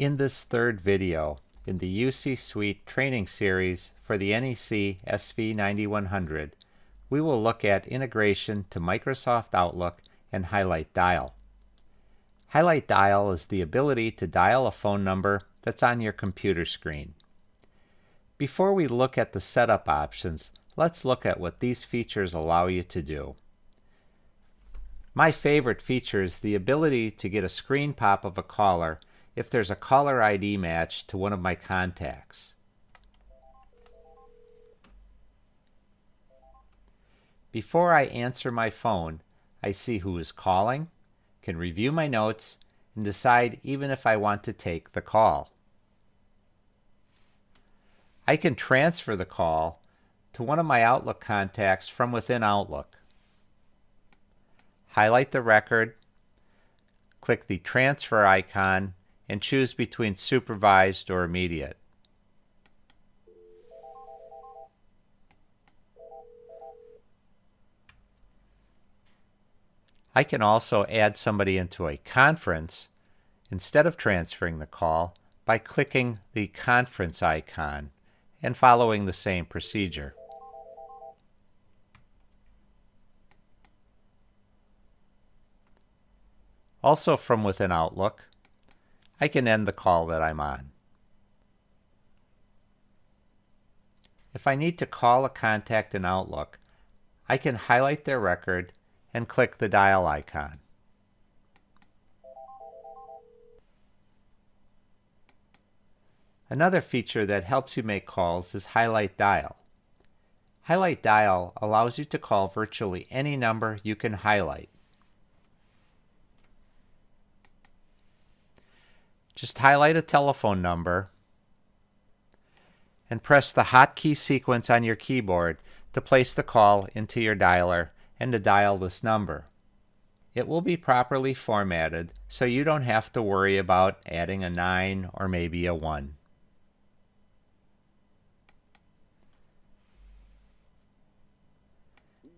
In this third video in the UC Suite training series for the NEC SV9100, we will look at integration to Microsoft Outlook and Highlight Dial. Highlight Dial is the ability to dial a phone number that's on your computer screen. Before we look at the setup options, let's look at what these features allow you to do. My favorite feature is the ability to get a screen pop of a caller if there's a caller ID match to one of my contacts. Before I answer my phone, I see who is calling, can review my notes, and decide even if I want to take the call. I can transfer the call to one of my Outlook contacts from within Outlook. Highlight the record, click the transfer icon, and choose between supervised or immediate. I can also add somebody into a conference instead of transferring the call by clicking the conference icon and following the same procedure. Also from within Outlook, I can end the call that I'm on. If I need to call a contact in Outlook, I can highlight their record and click the dial icon. Another feature that helps you make calls is Highlight Dial. Highlight Dial allows you to call virtually any number you can highlight. Just highlight a telephone number and press the hotkey sequence on your keyboard to place the call into your dialer and to dial this number. It will be properly formatted so you don't have to worry about adding a 9 or maybe a 1.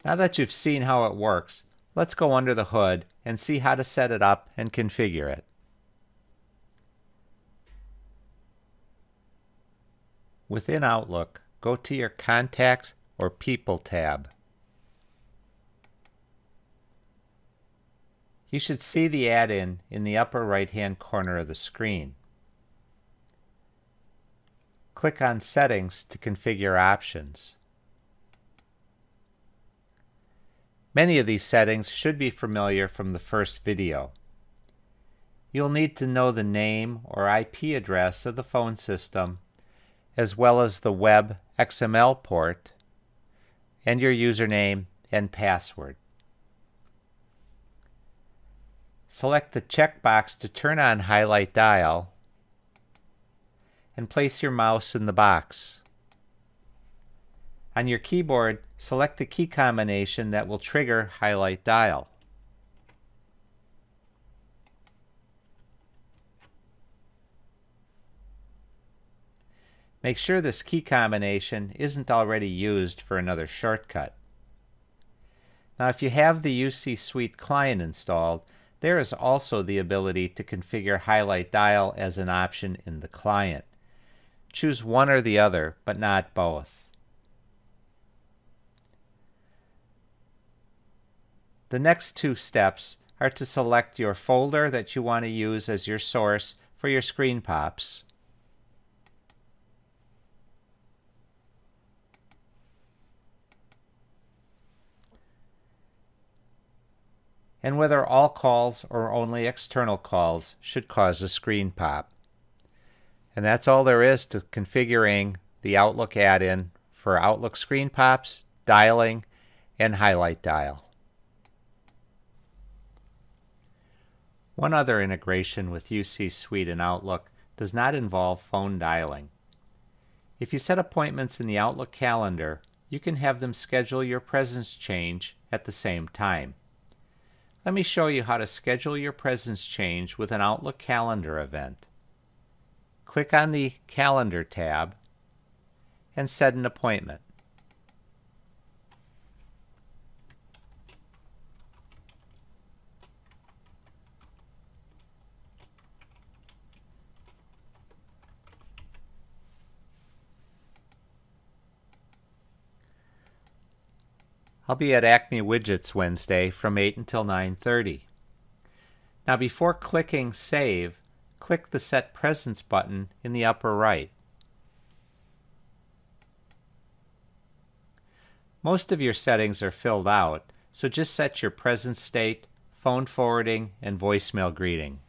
Now that you've seen how it works, let's go under the hood and see how to set it up and configure it. Within Outlook, go to your Contacts or People tab. You should see the add-in in the upper right-hand corner of the screen. Click on Settings to configure options. Many of these settings should be familiar from the first video. You'll need to know the name or IP address of the phone system, as well as the web XML port, and your username and password. Select the checkbox to turn on Highlight Dial and place your mouse in the box. On your keyboard, select the key combination that will trigger Highlight Dial. Make sure this key combination isn't already used for another shortcut. Now, if you have the UC Suite client installed, there is also the ability to configure Highlight Dial as an option in the client. Choose one or the other, but not both. The next two steps are to select your folder that you want to use as your source for your screen pops. And whether all calls or only external calls should cause a screen pop. And that's all there is to configuring the Outlook add-in for Outlook screen pops, dialing, and Highlight Dial. One other integration with UC Suite and Outlook does not involve phone dialing. If you set appointments in the Outlook calendar, you can have them schedule your presence change at the same time. Let me show you how to schedule your presence change with an Outlook calendar event. Click on the Calendar tab and set an appointment. I'll be at Acme Widgets Wednesday from 8 until 9:30. Now before clicking Save, click the Set Presence button in the upper right. Most of your settings are filled out, so just set your present state, phone forwarding, and voicemail greeting.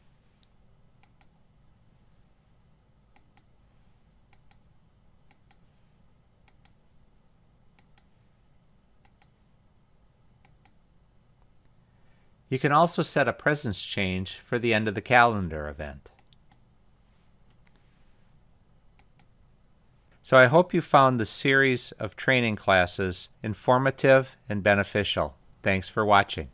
You can also set a presence change for the end of the calendar event. So I hope you found the series of training classes informative and beneficial. Thanks for watching.